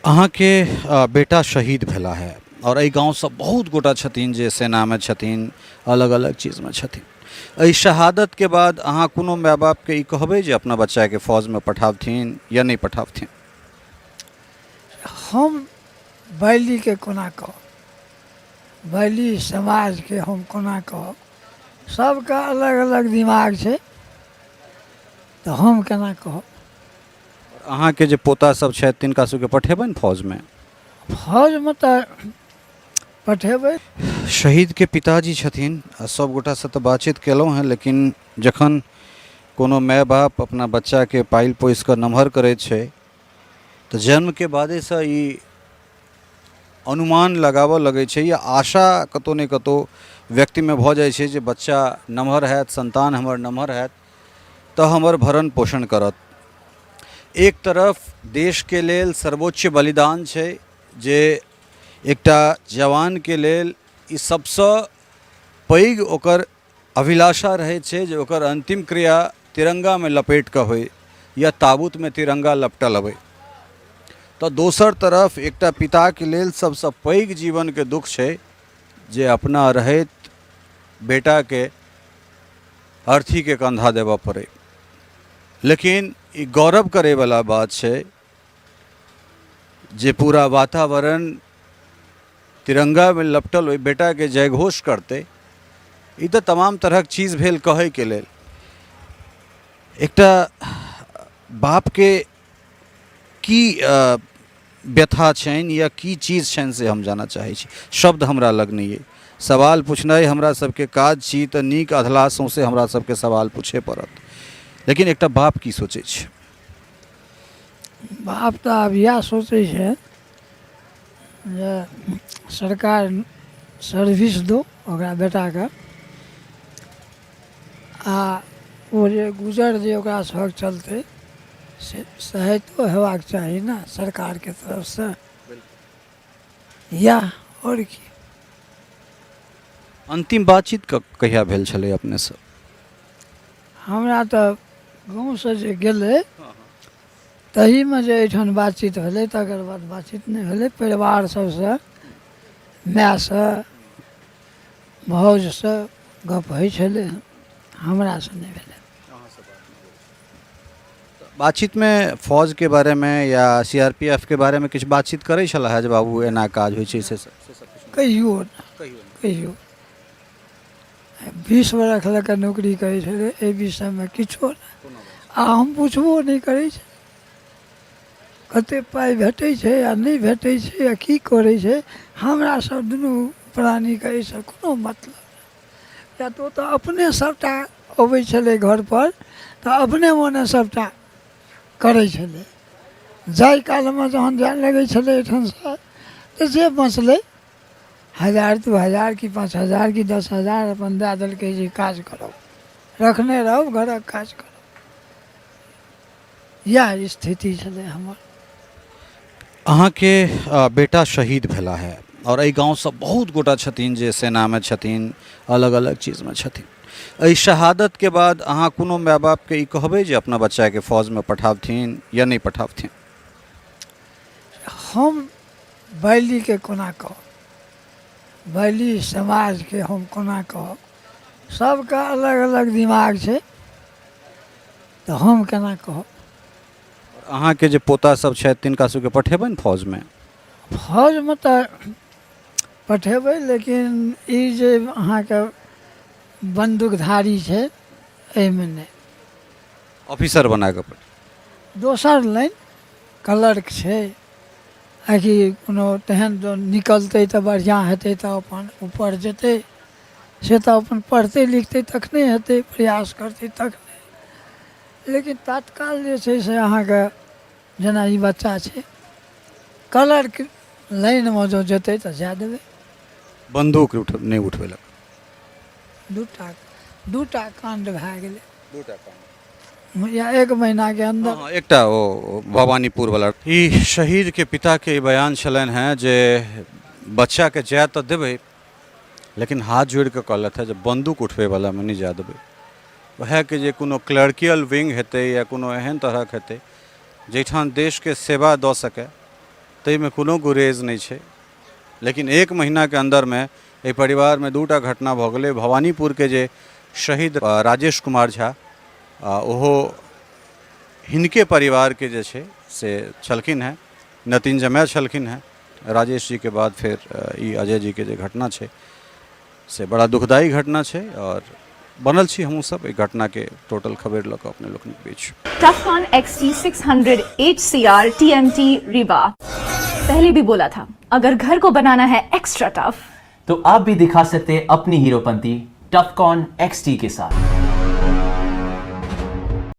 अहाँ के बेटा शहीद भेला है और एहि गाँव से बहुत गोटा छथिन जे सेना में छथिन, अलग अलग चीज में छथिन। एहि शहादत के बाद अहाँ कोनो माय बाप के ई कहबै जे अपना बच्चा के फौज में पठावथिन या नहीं पठावथिन? हम बैली के कोना कहब, बैली समाज के हम कोना कहब? सबका अलग अलग दिमाग छै, तो हम केना कहब? अहाँ के जे पोता सब छथि तिनका सबके पठेबनि फौज में? फौज में तो पठेबै। शहीद के पिताजी छथिन आ सब गोटा से तो बातचीत केलहुँ हैं, लेकिन जखन कोनो माय बाप अपना बच्चा के पाइल पोस कऽ नमहर करैत छै तो जन्म के बादे से ई अनुमान लगाबऽ लगै छै या आशा कतौ ने कतौ व्यक्ति में भऽ जाइ छै जे बच्चा नमहर हैत, संतान हमर नमहर हैत तो हमर भरण पोषण करत। एक तरफ देश के लेल सर्वोच्च बलिदान छै जे एकटा जवान के लेल ई सबसँ पैघ ओकर अभिलाषा रहै छै जे ओकर अंतिम क्रिया तिरंगा में लपेट कऽ होइ या ताबूत में तिरंगा लपटल अबै। तो दोसर तरफ एकटा पिता के लेल सबसँ पैघ जीवन के दुख छै जे अपना रहैत बेटा के अर्थी के कंधा देबऽ पड़े। लेकिन ई गौरव करे वाला बात छै जे पूरा वातावरण तिरंगा में लपटल ओहि बेटा के जयघोष करते। ई तो तमाम तरह के चीज भेल कहे के लेल। एकटा बाप के की व्यथा छनि या की चीज छनि से हम जानना चाहै छी। शब्द हमरा लग नहीं है, सवाल पूछनाइ हमरा सबके काज छी तऽ नीक अधलासों से हमरा सबके सवाल पूछे पड़त। लेकिन एकटा बाप की सोचे छै? बाप तो आब इएह सोचै छै जे सरकार सर्विस दो ओकरा बेटा के, आ ओ जे गुजर जे ओकरा सभक चलते से सहायतो हेबाक चाही ना सरकार के तरफ से, या और की। अंतिम बातचीत कहिया भेल छलै अपने से? हमरा तो गाँव से जे गेलै तही में जे एहिठाम बातचीत भेलै, तकर बाद बातचीत नहीं भेलै। परिवार सबसे, माय से, भौज से गप होइ छलै, हमरा से नहीं भेलै। बातचीत में फौज के बारे में या सीआरपीएफ के बारे में किछु बातचीत करै छला है जे बाबू एना काज होइ छै से सब? कहियो कहियो 20 बरख लऽ नौकरी करै छलै, एहि विषय में किछो नहीं। आ हम पूछबो नहीं करै छै कते पाइ भेटै छै या नहीं भेटै छै या की करै छै। हमरा सब दुनू प्राणी के एहिसँ कोनो मतलब नहीं। या तो अपने सबटा अबै छलै घर पर तो अपने मोने सबटा करै छलै। जाय काल में जहन जाय लगै छलै एहिठाम से तो जे बचलै 1000 2000 कि 5000 कि 10,000 अपन दए देलकै जे काज करब, रखने रहब घरक काज करब। यह स्थिति छलै हमर। अहाँ के बेटा शहीद भेला है और एहि गाँव से बहुत गोटा छथिन जे सेना में छथिन, अलग अलग चीज में छथिन। एहि शहादत के बाद अहाँ कोनो माय बाप के ई कहबै जे अपना बच्चा के फौज में पठावथिन या नहीं पठावथिन? हम बैली के कोना कहब, बैली समाज के हम कोना कहब? सबका अलग अलग दिमाग छै, तो हम केना कहब? अहाँ के जे पोता सब छथि तिनका सबके पठेबनि फौज में? फौज में तो पठेबै, लेकिन ई जे अहाँ के बंदूकधारी छै एहिमे नहीं। ऑफिसर बना कऽ दोसर लाइन क्लर्क छै, आ कि कोनो तेहन जो निकलतै तो बढ़िया हेतै तो अपन ऊपर जेतै, से तो अपन पढ़तै लिखतै तखने हेतै, प्रयास करतै तखने। लेकिन तत्काल जे छै से अहाँके जेना ई बच्चा छै क्लर्क लाइन में जो जेतै तो जाय देबै। बंदूक नहीं उठबै लग? दूटा कांड भए गेलै या 1 महीना के अंदर। हाँ, एकटा ओ भवानीपुर वाला। ई शहीद के पिता के ई बयान छलनि हैं जे बच्चा के जाय तो देबै, लेकिन हाथ जोड़ के कहलथि है जे बंदूक उठबै वाला में नहीं जाय देबै। वह के जे कोनो क्लर्कियल विंग हेतै या कोनो एहन तरहक हेतै जाहिठाम देश के सेवा दऽ सकै ताहिमे कोनो गुरेज नहीं छै। लेकिन 1 महीना के अंदर में एहि परिवार में 2टा घटना भऽ गेलै। भवानीपुर के जे शहीद राजेश कुमार झा ओहो हिनके परिवार के जे छै से छलखिन हैं, नतीन जमाय छलखिन हैं। राजेश जी के बाद फिर ई अजय जी के जे घटना छै से बड़ा दुखदायी घटना छै और बनल छी हमहूँ सब एहि घटना के टोटल खबर लऽ कऽ अपने लोकनिक बीच। टफकॉन XT 600 HCR TMT रीवा। पहले भी बोला था, अगर घर को बनाना है एक्स्ट्रा टफ तो आप भी दिखा सकते हैं अपनी हीरोपंती टफकॉन XT के साथ।